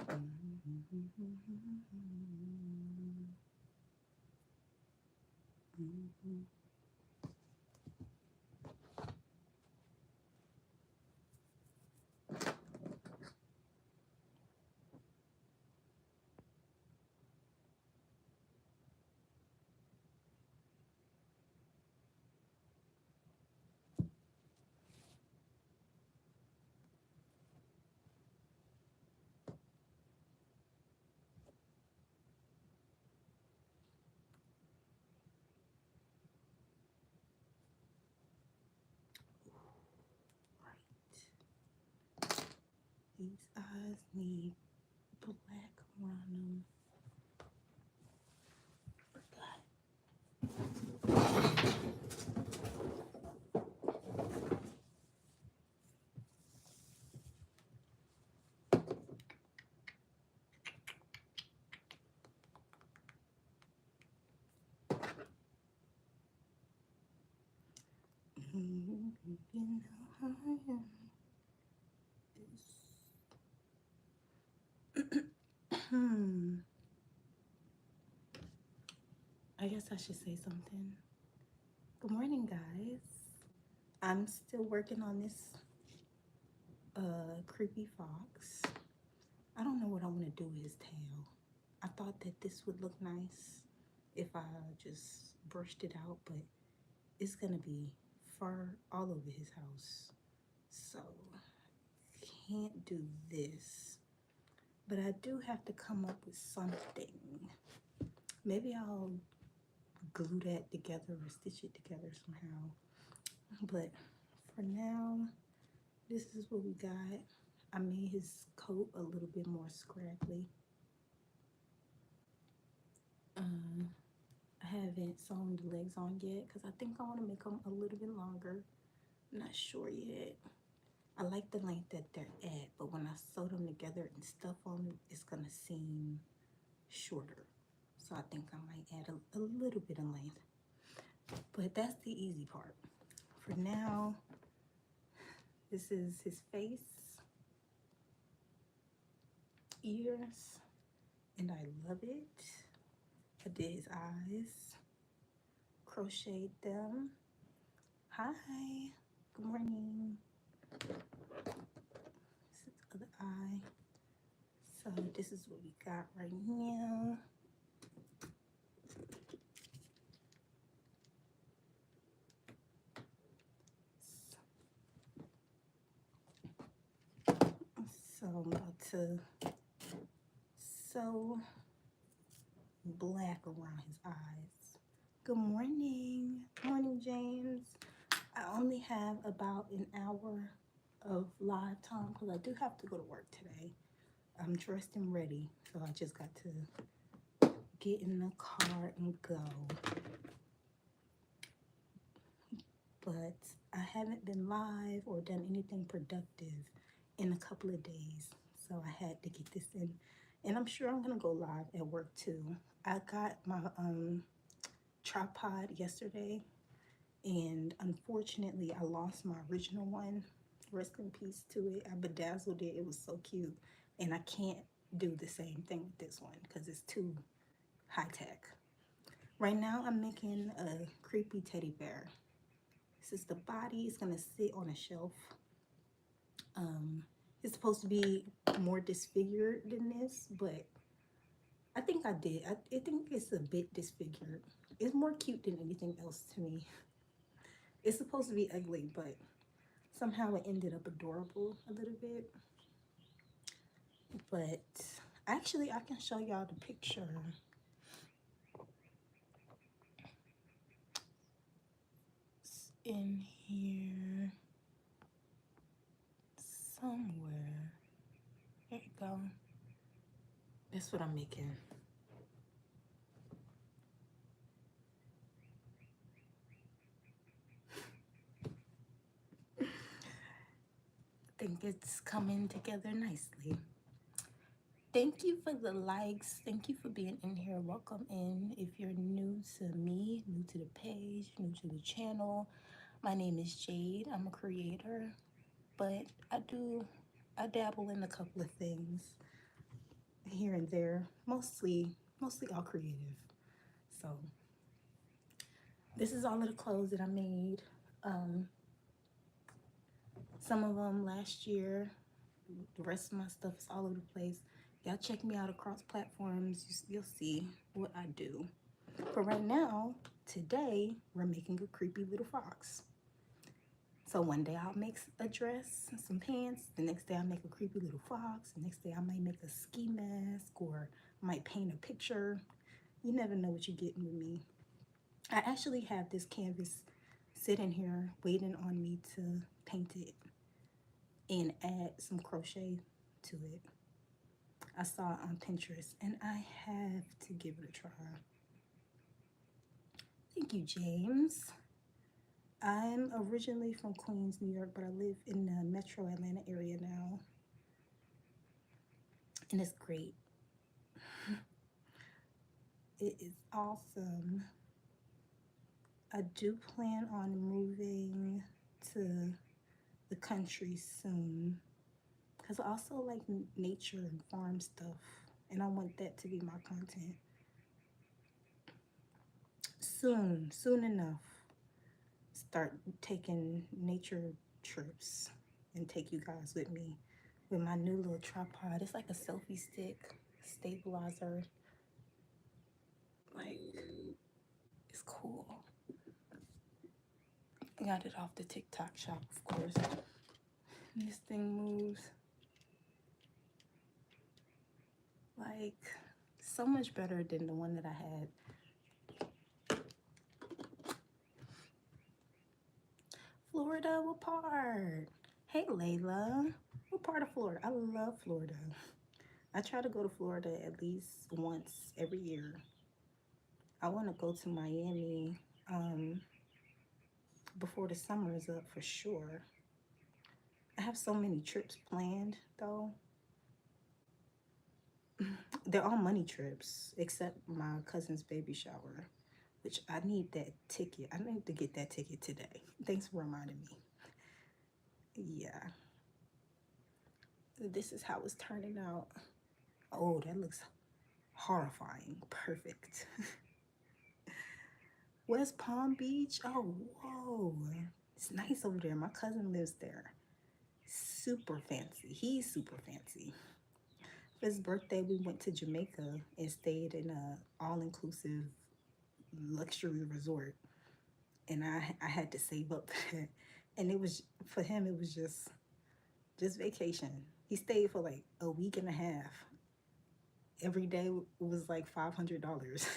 These eyes need black around them. Forgot. You know how I am. I guess I should say something. Good morning, guys. I'm still working on this creepy fox. I don't know what I want to do with his tail. I thought that this would look nice if I just brushed it out, but it's gonna be fur all over his house. So can't do this. But I do have to come up with something. Maybe I'll glue that together or stitch it together somehow. But for now, this is what we got. I made his coat a little bit more scraggly. I haven't sewn the legs on yet because I think I want to make them a little bit longer. I'm not sure yet. I like the length that they're at, but when I sew them together and stuff on them, it's gonna seem shorter. So I think I might add a little bit of length. But that's the easy part. For now, this is his face, ears, and I love it. I did his eyes, crocheted them. Hi, good morning. This is the other eye. So this is what we got right now. So I'm about to sew black around his eyes. Good morning. Morning, James. I only have about an hour of live time because I do have to go to work today. I'm dressed and ready, so I just got to get in the car and go. But I haven't been live or done anything productive in a couple of days, so I had to get this in. And I'm sure I'm gonna go live at work too. I got my tripod yesterday, and unfortunately I lost my original one. Rest in peace to it. I bedazzled it. It was so cute, and I can't do the same thing with this one because it's too high tech. Right now I'm making a creepy teddy bear. This is the body. It's gonna sit on a shelf. It's supposed to be more disfigured than this, but I think I did. I think it's a bit disfigured. It's more cute than anything else to me. It's supposed to be ugly, but somehow it ended up adorable a little bit. But actually, I can show y'all the picture. It's in here somewhere. There you go. That's what I'm making. I think it's coming together nicely. Thank you for the likes. Thank you for being in here. Welcome in. If you're new to me, new to the page, new to the channel, my name is Jade. I'm a creator, but I dabble in a couple of things. here and there, mostly all creative. So this is all of the clothes that I made. Um, some of them last year. The rest of my stuff is all over the place. Y'all check me out across platforms. You'll see what I do. For right now, today, we're making a creepy little fox. So one day I'll make a dress and some pants. The next day I'll make a creepy little fox. The next day I might make a ski mask or I might paint a picture. You never know what you're getting with me. I actually have this canvas sitting here waiting on me to paint it and add some crochet to it. I saw it on Pinterest and I have to give it a try. Thank you, James. I'm originally from Queens, New York, but I live in the metro Atlanta area now. And it's great. It is awesome. I do plan on moving to the country soon because I also like nature and farm stuff, and I want that to be my content. Soon enough, start taking nature trips and take you guys with me with my new little tripod. It's like a selfie stick stabilizer. Like, it's cool. I got it off the TikTok shop, of course. And this thing moves like so much better than the one that I had. Florida, what part? Hey, Layla. What part of Florida? I love Florida. I try to go to Florida at least once every year. I want to go to Miami before the summer is up for sure. I have so many trips planned though. They're all money trips except my cousin's baby shower, which I need that ticket. I need to get that ticket today. Thanks for reminding me. Yeah. This is how it's turning out. Oh, that looks horrifying. Perfect. West Palm Beach. Oh, whoa. It's nice over there. My cousin lives there. Super fancy. He's super fancy. For his birthday, we went to Jamaica and stayed in a all-inclusive luxury resort. And I had to save up for that. And it was, for him, it was just vacation. He stayed for like a week and a half. Every day was like $500.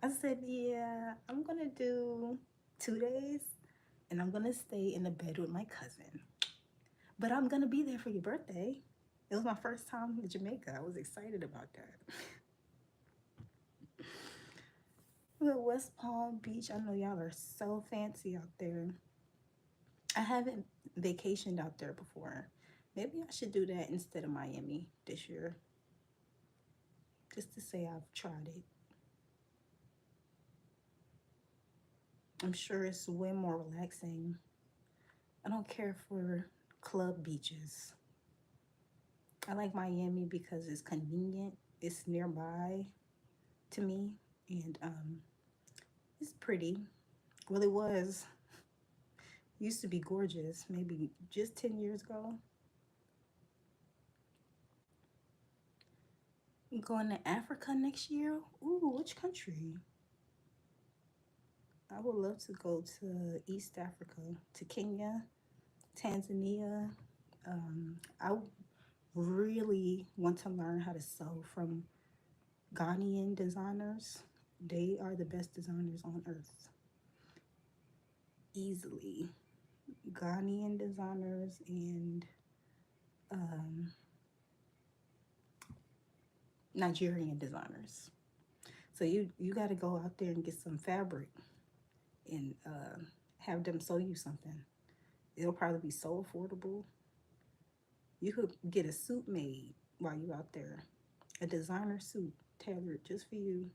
I said, yeah, I'm gonna do 2 days and I'm gonna stay in the bed with my cousin. But I'm gonna be there for your birthday. It was my first time in Jamaica. I was excited about that. But West Palm Beach, I know y'all are so fancy out there. I haven't vacationed out there before. Maybe I should do that instead of Miami this year. Just to say I've tried it. I'm sure it's way more relaxing. I don't care for club beaches. I like Miami because it's convenient. It's nearby to me, and it's pretty. Well, it was. Used to be gorgeous. Maybe just 10 years ago. I'm going to Africa next year. Ooh, which country? I would love to go to East Africa, to Kenya, Tanzania. I really want to learn how to sew from Ghanaian designers. They are the best designers on earth. Easily. Ghanaian designers and Nigerian designers. So you got to go out there and get some fabric and have them sew you something. It'll probably be so affordable. You could get a suit made while you're out there, a designer suit tailored just for you.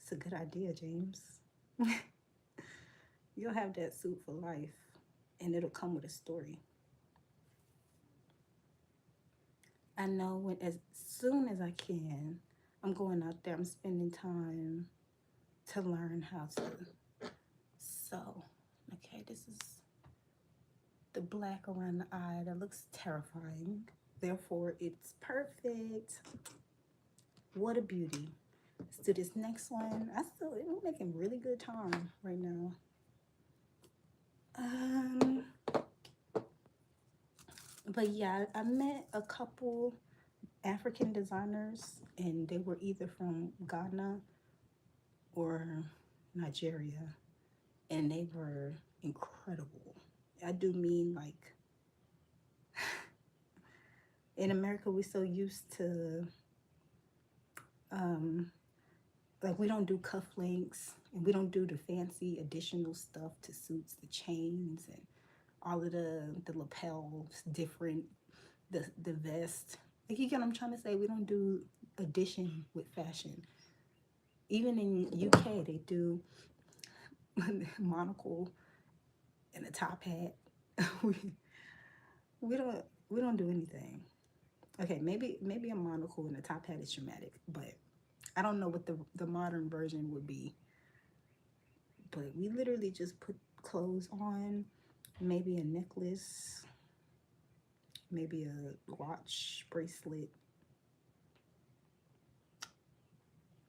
It's a good idea, James. You'll have that suit for life, and it'll come with a story. I know when as soon as I can, I'm going out there. I'm spending time to learn how to. So, okay, this is the black around the eye that looks terrifying. Therefore, it's perfect. What a beauty. Let's do this next one. I'm making really good time right now. Um, but yeah, I met a couple African designers, and they were either from Ghana or Nigeria, and they were incredible. I do mean like in America, we're so used to um, like we don't do cufflinks and we don't do the fancy additional stuff to suits, the chains and all of the lapels different, the vest. Like you get what I'm trying to say? We don't do addition with fashion. Even in UK, they do monocle and a top hat. we we don't we don't do anything. Okay, maybe a monocle and a top hat is dramatic, but I don't know what the modern version would be. But we literally just put clothes on, maybe a necklace, maybe a watch, bracelet,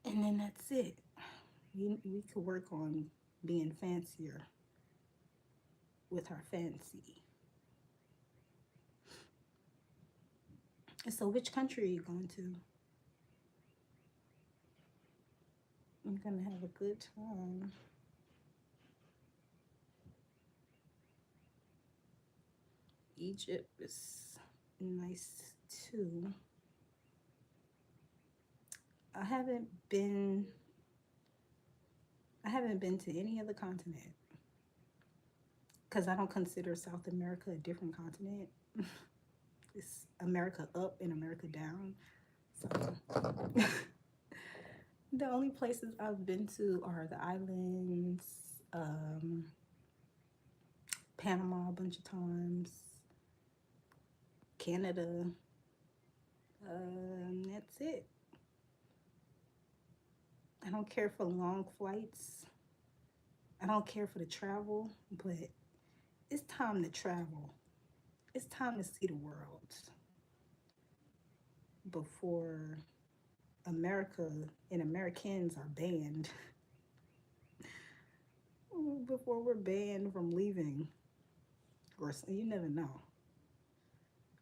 and then that's it. We could work on being fancier with our fancy. So, which country are you going to? I'm gonna have a good time. Egypt is nice too. I haven't been. I haven't been to any other continent because I don't consider South America a different continent. It's America up and America down. So the only places I've been to are the islands, um, Panama a bunch of times, Canada. That's it. I don't care for long flights. I don't care for the travel, but it's time to travel. It's time to see the world before America and Americans are banned. Before we're banned from leaving, or you never know.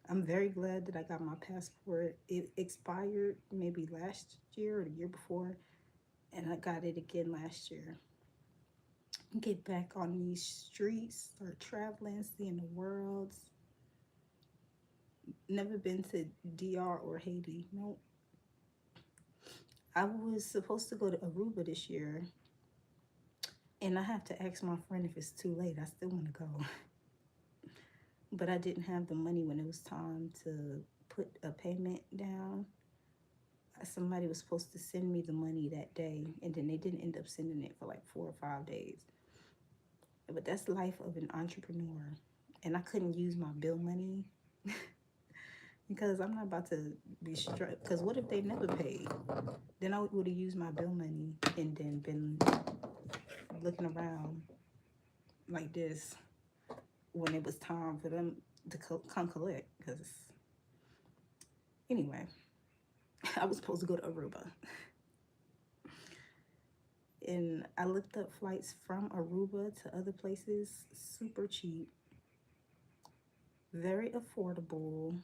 I'm very glad that I got my passport. It expired maybe last year or the year before, and I got it again last year. Get back on these streets, start traveling, seeing the world. Never been to DR or Haiti. Nope. I was supposed to go to Aruba this year, and I have to ask my friend if it's too late. I still want to go. But I didn't have the money when it was time to put a payment down. Somebody was supposed to send me the money that day, and then they didn't end up sending it for like 4 or 5 days. But that's life of an entrepreneur. And I couldn't use my bill money because I'm not about to be stressed. Because what if they never paid? Then I would have used my bill money and then been looking around like this when it was time for them to come collect. Because anyway, I was supposed to go to Aruba. And I looked up flights from Aruba to other places, super cheap, very affordable.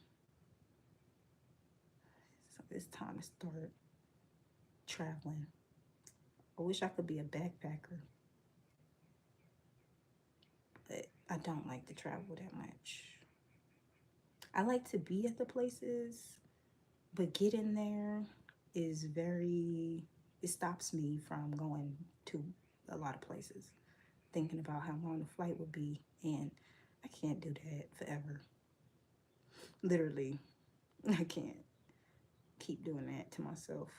So it's time to start traveling. I wish I could be a backpacker, but I don't like to travel that much. I like to be at the places, but getting there is it stops me from going to a lot of places, thinking about how long the flight would be, and I can't do that forever. Literally, I can't keep doing that to myself.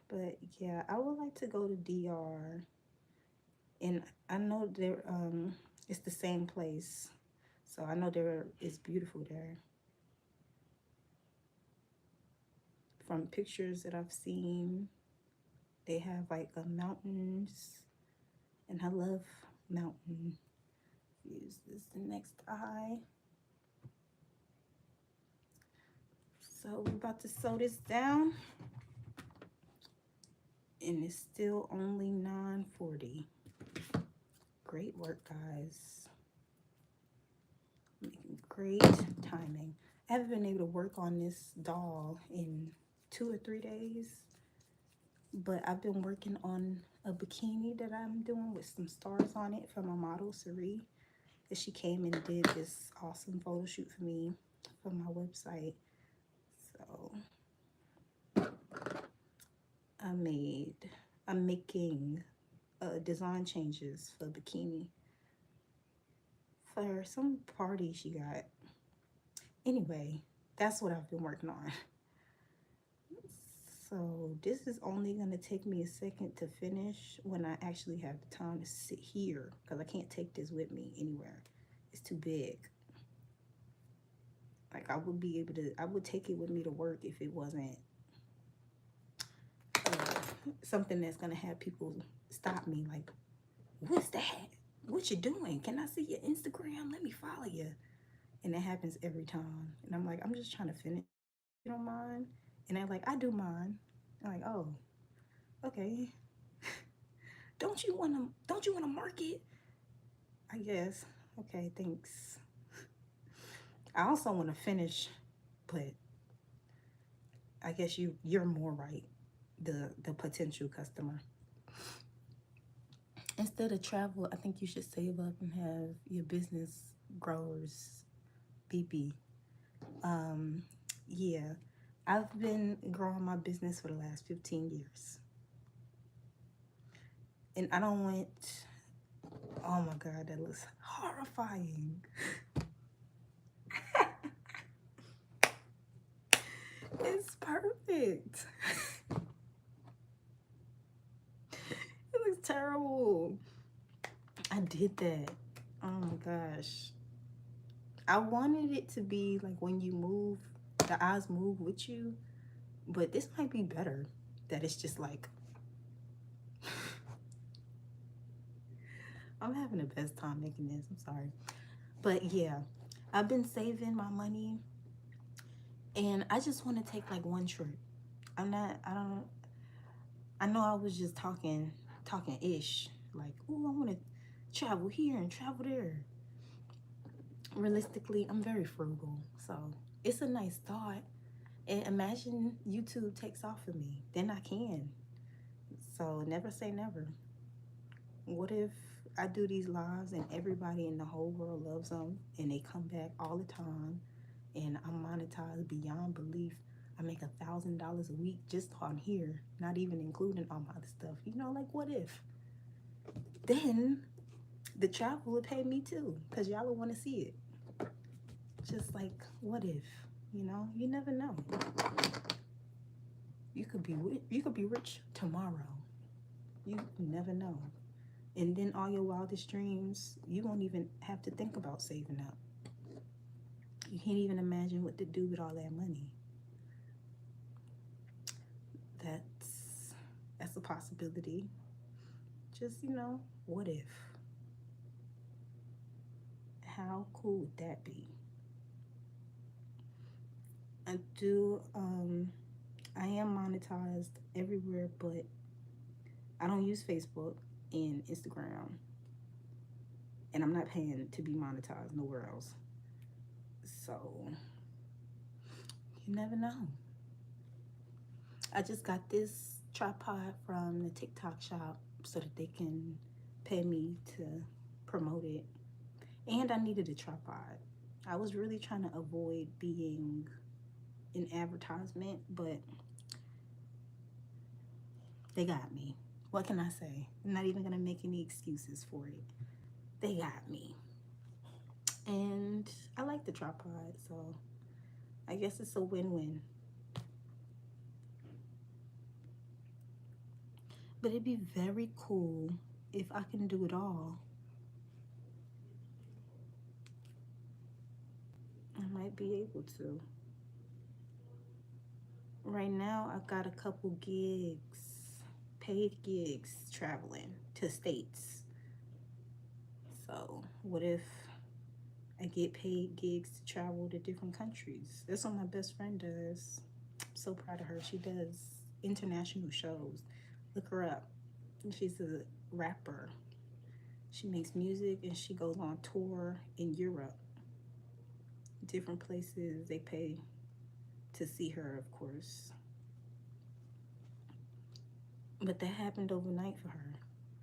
But yeah, I would like to go to DR, and I know there it's the same place, So I know there is beautiful there. From pictures that I've seen, they have like mountains, and I love mountain views. This is the next eye. So we're about to sew this down, and it's still only 9:40. Great work, guys. Making great timing. I haven't been able to work on this doll in 2 or 3 days, but I've been working on a bikini that I'm doing with some stars on it from my model, Cerie. That she came and did this awesome photo shoot for me for my website. So I'm making design changes for bikini for some party she got. Anyway, that's what I've been working on. So this is only going to take me a second to finish when I actually have the time to sit here, because I can't take this with me anywhere. It's too big. Like I would take it with me to work if it wasn't something that's going to have people stop me like, what's that? What you doing? Can I see your Instagram? Let me follow you. And it happens every time. And I'm like, I'm just trying to finish. You don't mind? And they're like, I do mind. I'm like, oh, okay. Don't you wanna mark it? I guess. Okay, thanks. I also want to finish, but I guess you're more right. The potential customer. Instead of travel, I think you should save up and have your business growers BB. Yeah. I've been growing my business for the last 15 years. And I don't want, oh my God, that looks horrifying. It's perfect. It looks terrible. I did that. Oh my gosh. I wanted it to be like when you move, the eyes move with you. But this might be better. That it's just like, I'm having the best time making this. I'm sorry. But yeah, I've been saving my money. And I just want to take like one trip. I know I was just talking ish. Like, oh, I want to travel here and travel there. Realistically, I'm very frugal. So it's a nice thought. And imagine YouTube takes off for me. Then I can. So never say never. What if I do these lives and everybody in the whole world loves them and they come back all the time and I'm monetized beyond belief? I make $1,000 a week just on here, not even including all my other stuff. You know, like what if? Then the travel would pay me too, because y'all will want to see it. Just like, what if? You know, you never know. You could be rich tomorrow. You never know. And then all your wildest dreams, you won't even have to think about saving up. You can't even imagine what to do with all that money. That's a possibility. Just, you know, what if? How cool would that be? I am monetized everywhere, but I don't use Facebook and Instagram. And I'm not paying to be monetized nowhere else. So, you never know. I just got this tripod from the TikTok shop so that they can pay me to promote it. And I needed a tripod. I was really trying to avoid being an advertisement, but they got me. What can I say? I'm not even going to make any excuses for it. They got me. And I like the tripod, so I guess it's a win-win. But it'd be very cool if I can do it all. might be able to. Right now, I've got a couple gigs, paid gigs, traveling to states. So, what if I get paid gigs to travel to different countries? That's what my best friend does. I'm so proud of her. She does international shows. Look her up. She's a rapper. She makes music and she goes on tour in Europe. Different places they pay to see her, of course. But that happened overnight for her.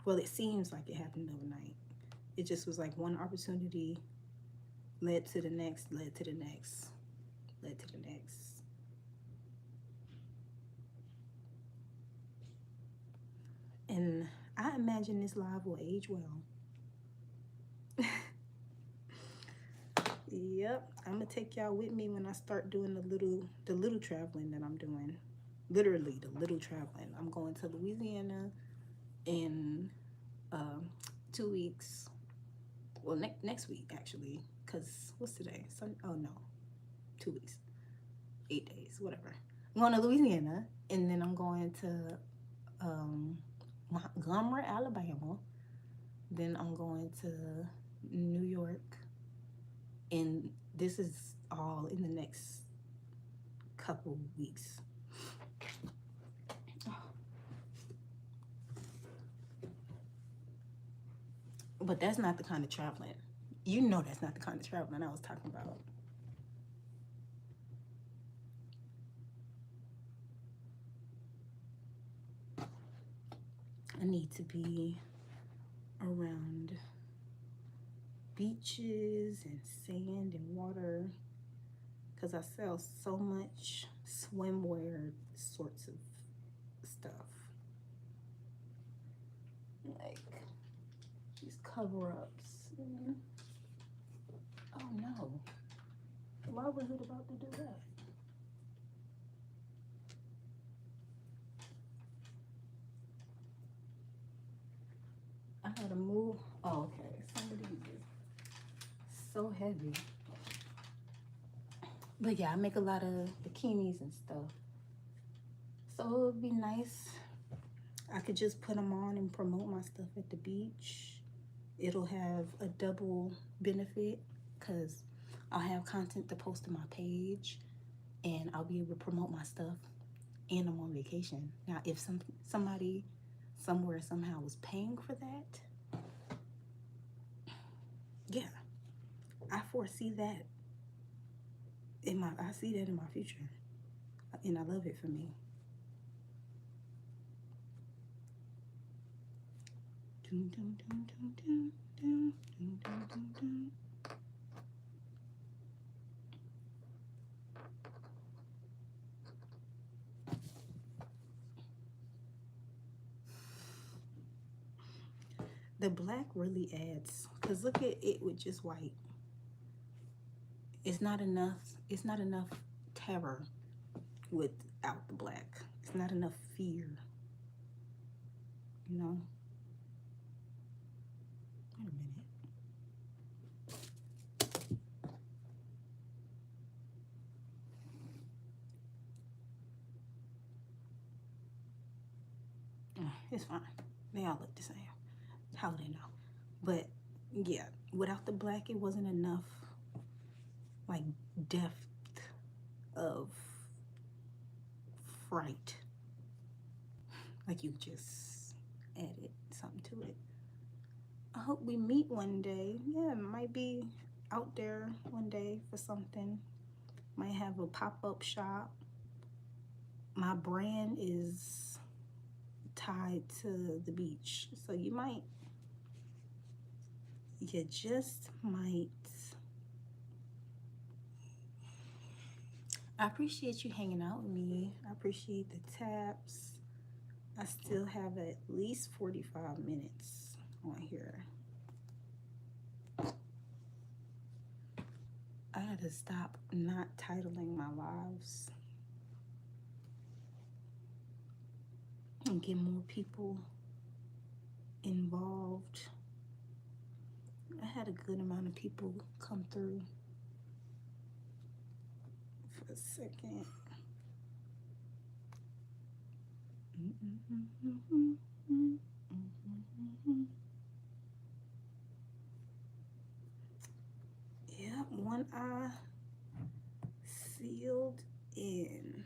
Well, it seems like it happened overnight. It just was like one opportunity led to the next, led to the next, led to the next. And I imagine this live will age well. Yep, I'm gonna take y'all with me when I start doing the little traveling that I'm doing. Literally the little traveling. I'm going to Louisiana in 2 weeks. Well, next week actually, cause what's today? Oh no, 2 weeks, 8 days, whatever. I'm going to Louisiana, and then I'm going to Montgomery, Alabama. Then I'm going to New York, and this is all in the next couple weeks. But that's not the kind of traveling. You know that's not the kind of traveling I was talking about. I need to be around beaches and sand and water because I sell so much swimwear sorts of stuff. Like these cover-ups. Oh no. Why was it about to do that? I gotta move. Oh, okay. Some of these is so heavy. But yeah, I make a lot of bikinis and stuff. So it would be nice. I could just put them on and promote my stuff at the beach. It'll have a double benefit because I'll have content to post to my page and I'll be able to promote my stuff and I'm on vacation. Now, if somebody somewhere somehow was paying for that, yeah, I foresee that I see that in my future, and I love it for me. The black really adds, because look at it with just white. It's not enough. It's not enough terror without the black. It's not enough fear. You know? Wait a minute. It's fine. They all look the same. How would they know? But yeah, without the black, it wasn't enough like depth of fright. Like you just added something to it. I hope we meet one day. Yeah, might be out there one day for something. Might have a pop-up shop. My brand is tied to the beach, so you just might. I appreciate you hanging out with me. I appreciate the taps. I still have at least 45 minutes on here. I had to stop not titling my lives and get more people involved. I had a good amount of people come through. a second. Yep, one eye sealed in.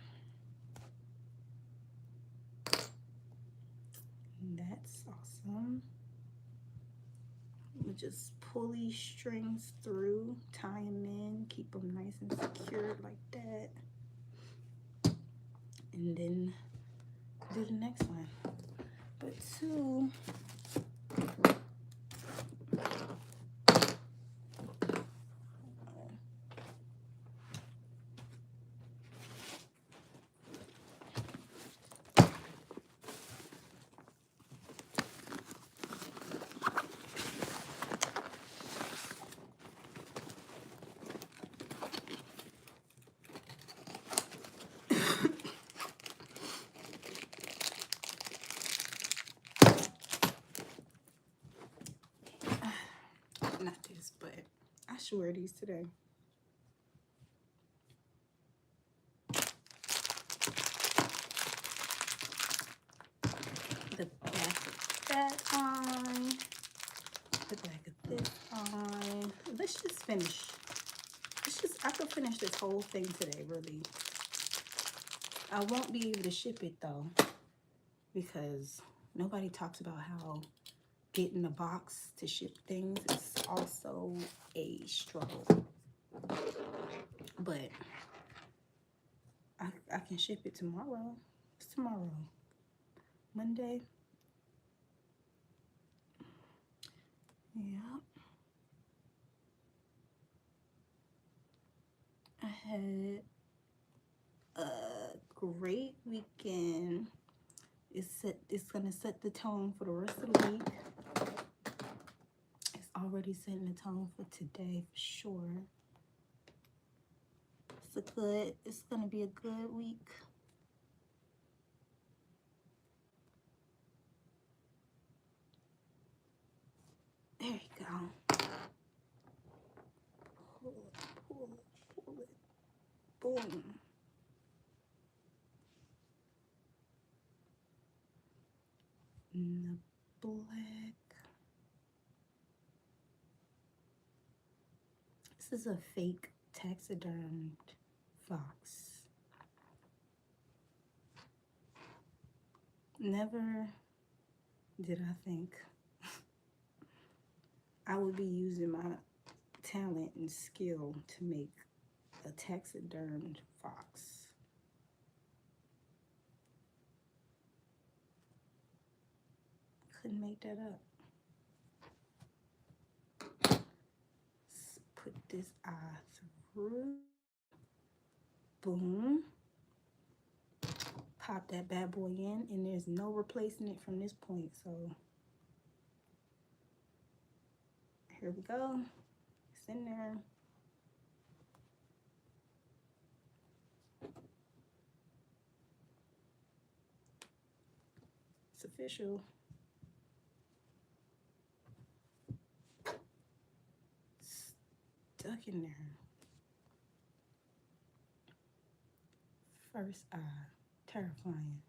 That's awesome. We'll just pull these strings through, tie them in, keep them nice and secured like that. And then do the next one. But two, not this, but I should wear these today. The back of that on, the back of this on. Let's just finish. I could finish this whole thing today, really. I won't be able to ship it though, because nobody talks about how getting a box to ship things is also a struggle. But I can ship it tomorrow. It's tomorrow. Monday. Yeah. I had a great weekend. It's gonna set the tone for the rest of the week. It's already setting the tone for today for sure. It's gonna be a good week. There you go. Pull it, pull it, pull it. Boom. And the black. This is a fake taxidermed fox. Never did I think I would be using my talent and skill to make a taxidermed fox. Couldn't make that up. Let's put this eye through. Boom. Pop that bad boy in, and there's no replacing it from this point, so here we go. It's in there. It's official. Stuck in there. First eye. Terrifying.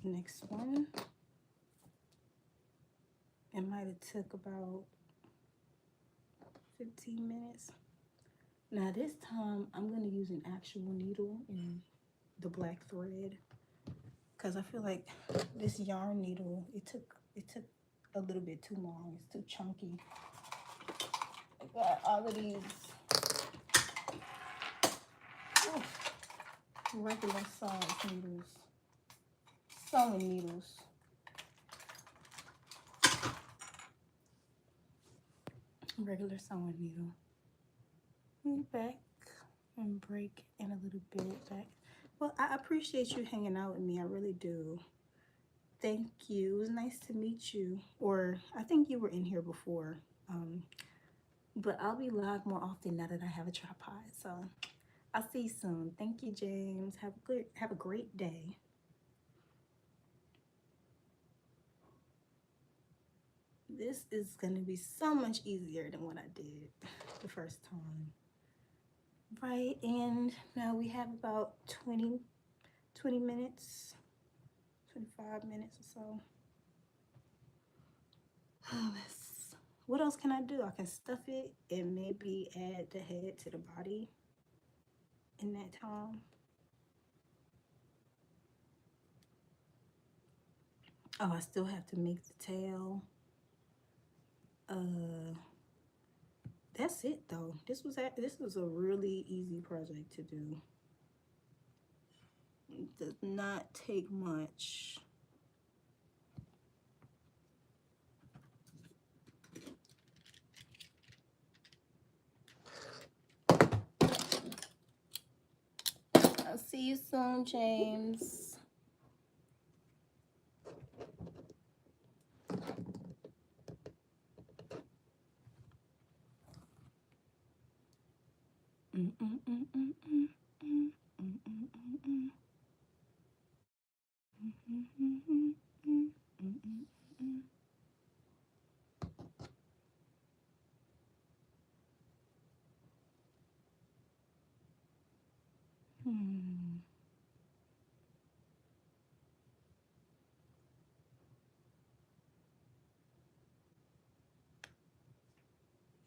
Next one. It might have took about 15 minutes. Now this time I'm going to use an actual needle and the black thread, because I feel like this yarn needle, it took a little bit too long. It's too chunky. I got all of these regular size needles, sewing needles. Regular sewing needle. Back and break in a little bit back. Well, I appreciate you hanging out with me. I really do. Thank you. It was nice to meet you. Or I think you were in here before. But I'll be live more often now that I have a tripod. So I'll see you soon. Thank you, James. Have a great day. This is gonna be so much easier than what I did the first time. Right, and now we have about 20 minutes, 25 minutes or so. What else can I do? I can stuff it and maybe add the head to the body in that time. Oh, I still have to make the tail. Uh, that's it though. This was a really easy project to do. It does not take much. I'll see you soon, James.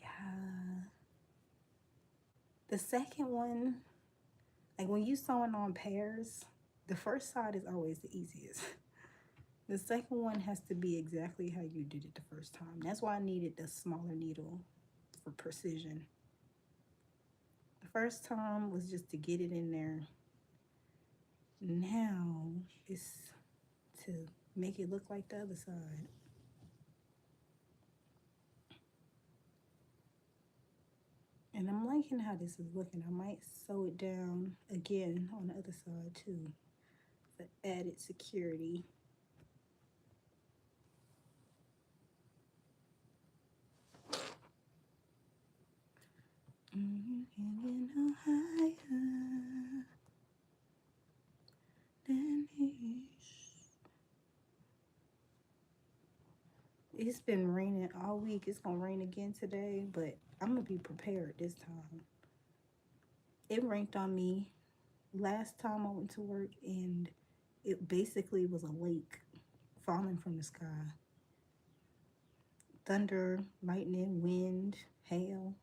Yeah. The second one, like when you sewing on pairs, the first side is always the easiest. The second one has to be exactly how you did it the first time. That's why I needed the smaller needle for precision. The first time was just to get it in there. Now it's to make it look like the other side. And I'm liking how this is looking. I might sew it down again on the other side too for added security. Can't get no higher than this. It's been raining all week. It's gonna rain again today, but I'm gonna be prepared this time. It rained on me last time I went to work, and it basically was a lake falling from the sky. Thunder, lightning, wind, hail.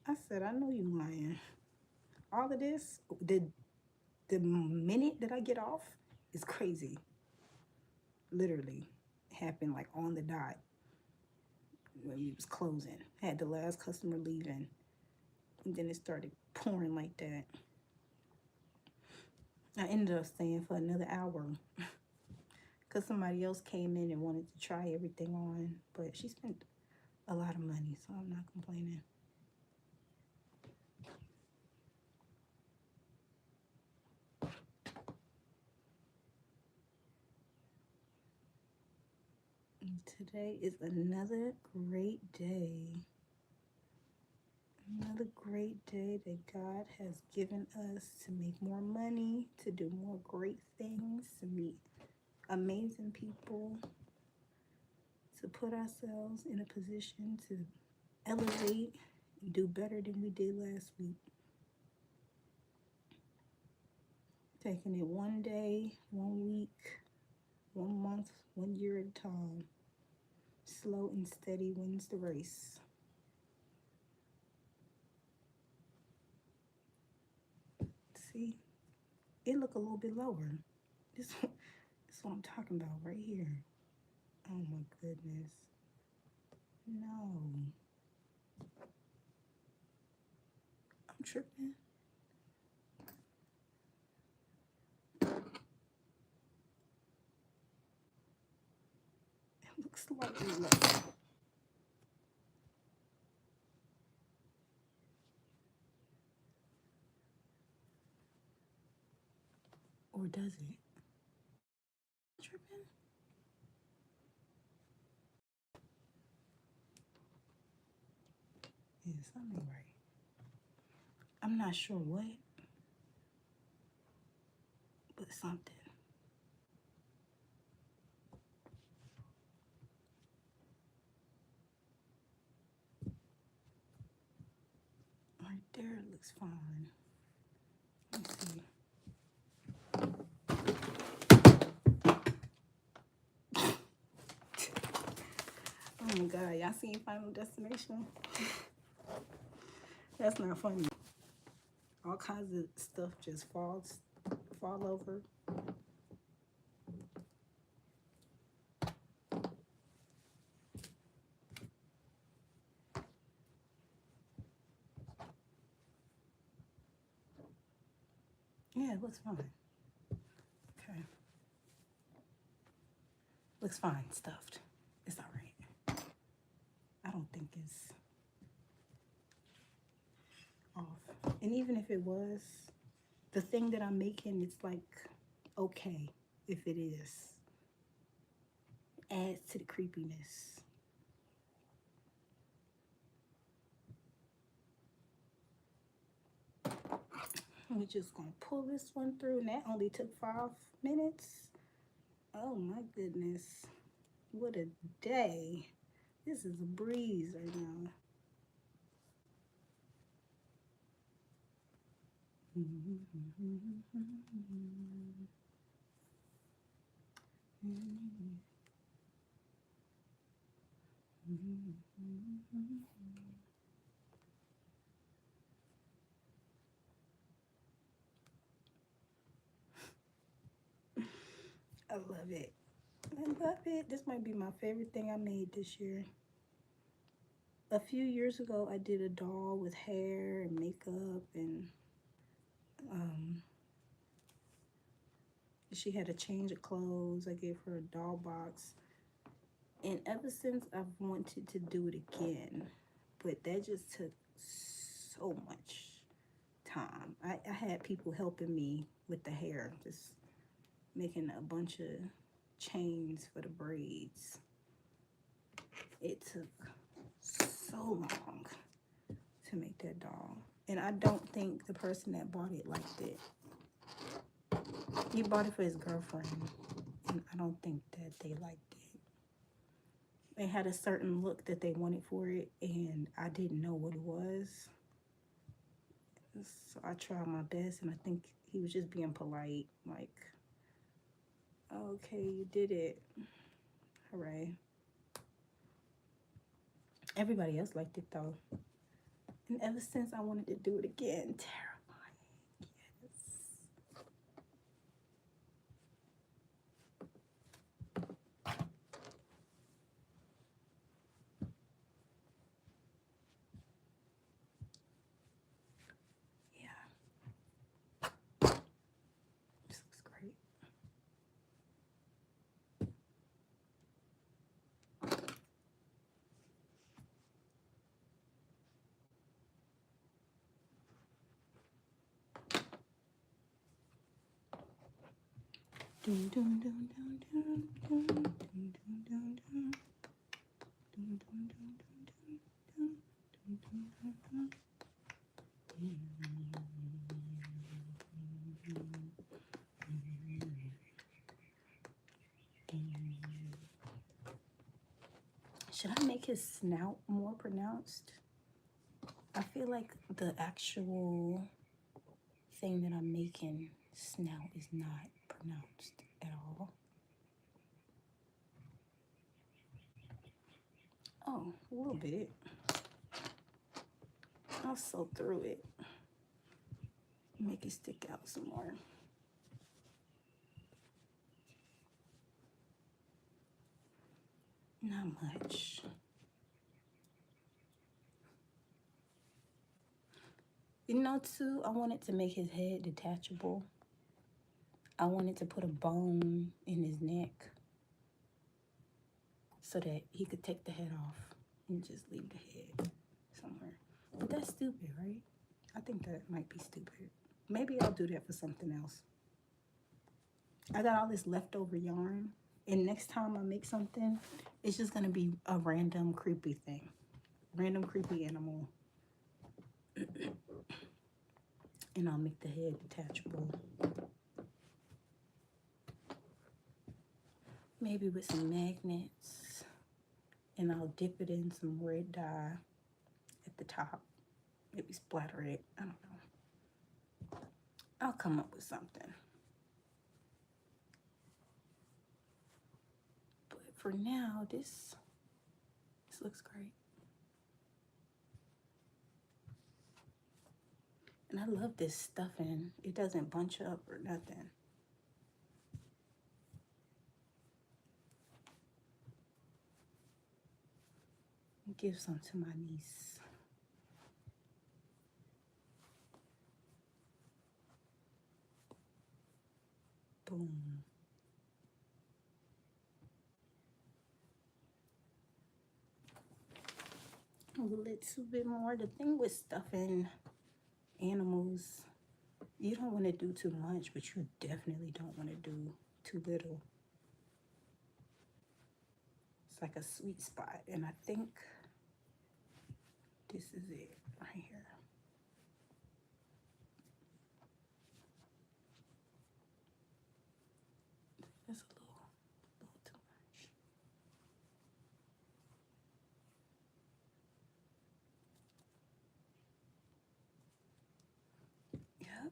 I said, I know you lying. All of this, the minute that I get off is crazy. Literally happened like on the dot when we was closing. Had the last customer leaving, and then it started pouring like that. I ended up staying for another hour because somebody else came in and wanted to try everything on, but she spent a lot of money, so I'm not complaining. And today is another great day. Another great day that God has given us to make more money, to do more great things, to meet amazing people, to put ourselves in a position to elevate and do better than we did last week. Taking it one day, 1 week, 1 month, 1 year at a time. Slow and steady wins the race. See, it look a little bit lower. This is what I'm talking about right here. Oh my goodness. No. I'm tripping. It looks slightly low. Or does it? Tripping? Yeah, something right. I'm not sure what, but something. Right there looks fine. Let's see. Oh my god, y'all seen Final Destination? That's not funny. All kinds of stuff just fall over. Yeah, it looks fine. Okay. Looks fine, stuffed. It's all right. I don't think it's off. And even if it was, the thing that I'm making, it's like okay if it is. Adds to the creepiness. We're just gonna pull this one through, and that only took 5 minutes. Oh my goodness. What a day. This is a breeze right now. I love it. I love it. This might be my favorite thing I made this year. A few years ago, I did a doll with hair and makeup, and she had a change of clothes. I gave her a doll box. And ever since, I've wanted to do it again. But that just took so much time. I had people helping me with the hair, just making a bunch of chains for the braids. It took so long to make that doll. And I don't think the person that bought it liked it. He bought it for his girlfriend, and I don't think that they liked it. They had a certain look that they wanted for it, and I didn't know what it was. So I tried my best, and I think he was just being polite, like, okay, you did it. Hooray. Everybody else liked it, though. And ever since, I wanted to do it again. Terrifying. Yes. Yeah. This looks great. Dun, dun, dun, dun, dun, dun, dun, dun, dun, dun. Dun, dun, dun, dun, dun, dun, dun, dun, dun. Should I make his snout more pronounced? I feel like the actual thing that I'm making snout is not pronounced at all. Oh, a little bit. I'll sew through it. Make it stick out some more. Not much. You know, too, I wanted to make his head detachable. I wanted to put a bone in his neck so that he could take the head off and just leave the head somewhere. But that's stupid, right? I think that might be stupid. Maybe I'll do that for something else. I got all this leftover yarn, and next time I make something, it's just gonna be a random creepy thing. Random creepy animal. And I'll make the head detachable. Maybe with some magnets. And I'll dip it in some red dye at the top Maybe splatter it. I don't know. I'll come up with something. But for now, this looks great. And I love this stuffing. It doesn't bunch up or nothing. Give some to my niece. Boom. A little bit more. The thing with stuffing animals, you don't want to do too much, but you definitely don't want to do too little. It's like a sweet spot, and I think this is it right here. That's a little too much. Yep.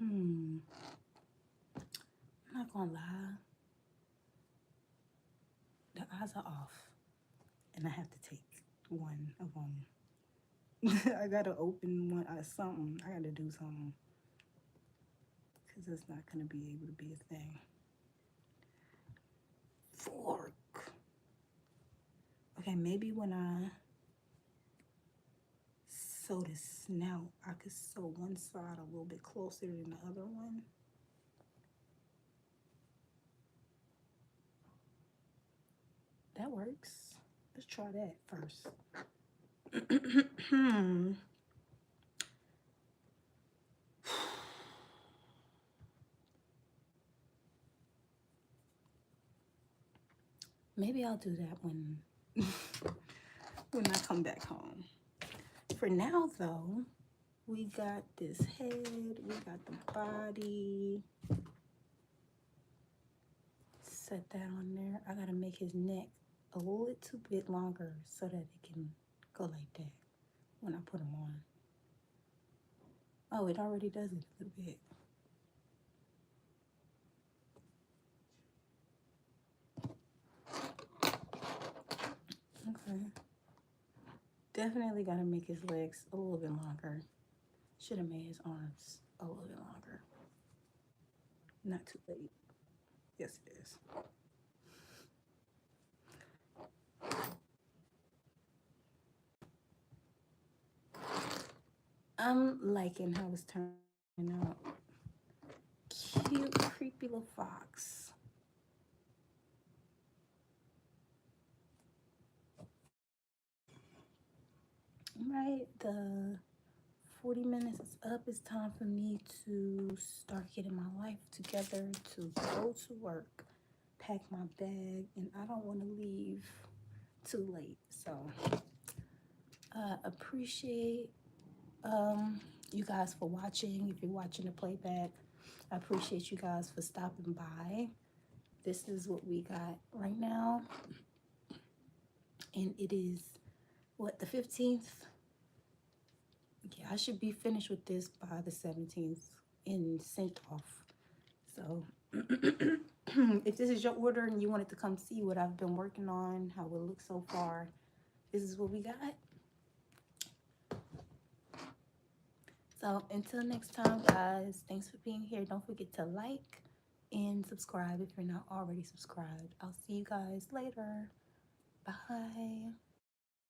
I'm not gonna lie. The eyes are off, and I have to take one of them. I gotta open one something. I gotta do something, because it's not gonna be able to be a thing. Fork. Okay, maybe when I sew the snout, I could sew one side a little bit closer than the other one. That works. Let's try that first. Maybe I'll do that when when I come back home. For now, though, we got this head, we got the body. Set that on there. I gotta make his neck a little bit longer so that it can go like that when I put him on. Oh, it already does it a little bit. Okay. Definitely gotta make his legs a little bit longer. Should have made his arms a little bit longer. Not too late. Yes, it is. I'm liking how it's turning out. Cute, creepy little fox. Right, the 40 minutes is up. It's time for me to start getting my life together, to go to work, pack my bag, and I don't want to leave too late. So I appreciate you guys for watching. If you're watching the playback, I appreciate you guys for stopping by. This is what we got right now, and it is what, the 15th. Yeah, I should be finished with this by the 17th and sent off. So if this is your order and you wanted to come see what I've been working on, how it looks so far, this is what we got. So until next time, guys, thanks for being here. Don't forget to like and subscribe if you're not already subscribed. I'll see you guys later. Bye.